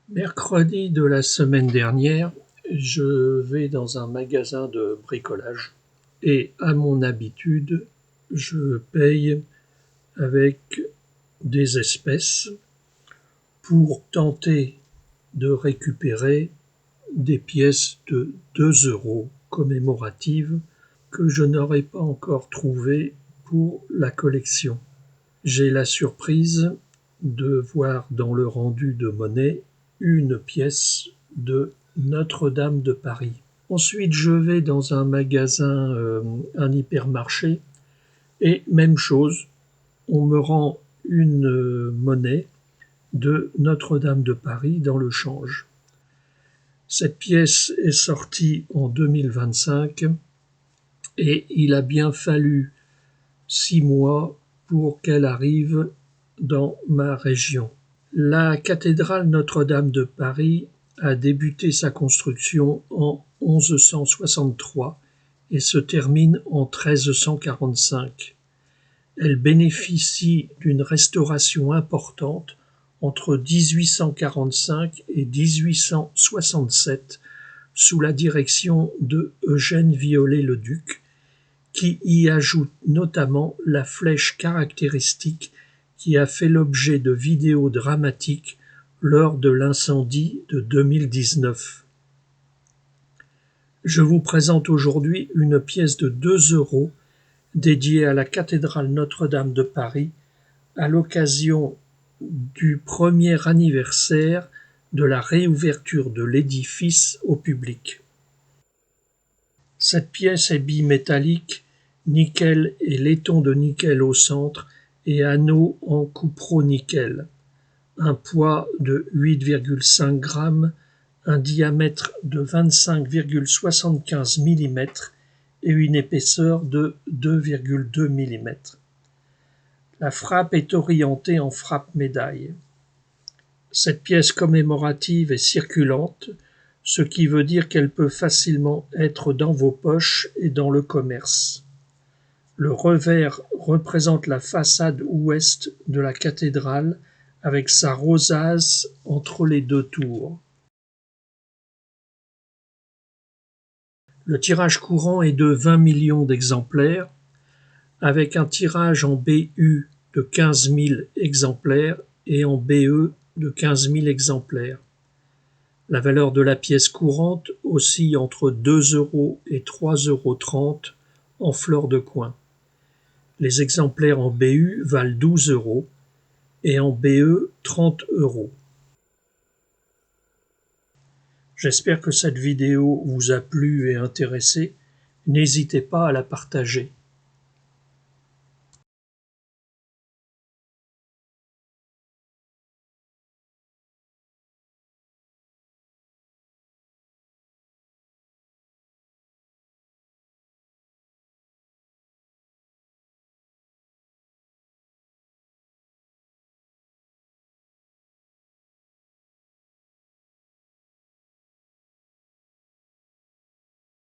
Mercredi de la semaine dernière, je vais dans un magasin de bricolage et à mon habitude, je paye avec des espèces pour tenter de récupérer des pièces de 2 € commémoratives que je n'aurais pas encore trouvées pour la collection. J'ai la surprise de voir dans le rendu de monnaie une pièce de Notre-Dame de Paris. Ensuite, je vais dans un magasin, un hypermarché, et même chose, on me rend une monnaie de Notre-Dame de Paris dans le change. Cette pièce est sortie en 2025 et il a bien fallu 6 mois pour qu'elle arrive dans ma région. La cathédrale Notre-Dame de Paris a débuté sa construction en 1163 et se termine en 1345. Elle bénéficie d'une restauration importante entre 1845 et 1867 sous la direction de Eugène Viollet-le-Duc, qui y ajoute notamment la flèche caractéristique qui a fait l'objet de vidéos dramatiques lors de l'incendie de 2019. Je vous présente aujourd'hui une pièce de 2 € dédiée à la cathédrale Notre-Dame de Paris à l'occasion du premier anniversaire de la réouverture de l'édifice au public. Cette pièce est bimétallique, nickel et laiton de nickel au centre et anneau en cupro-nickel. Un poids de 8,5 grammes, un diamètre de 25,75 mm et une épaisseur de 2,2 mm. La frappe est orientée en frappe médaille. Cette pièce commémorative est circulante, ce qui veut dire qu'elle peut facilement être dans vos poches et dans le commerce. Le revers représente la façade ouest de la cathédrale avec sa rosace entre les deux tours. Le tirage courant est de 20 millions d'exemplaires, avec un tirage en BU de 15 000 exemplaires et en BE de 15 000 exemplaires. La valeur de la pièce courante oscille entre 2 € et 3,30 € en fleur de coin. Les exemplaires en BU valent 12 € et en BE 30 €. J'espère que cette vidéo vous a plu et intéressé. N'hésitez pas à la partager.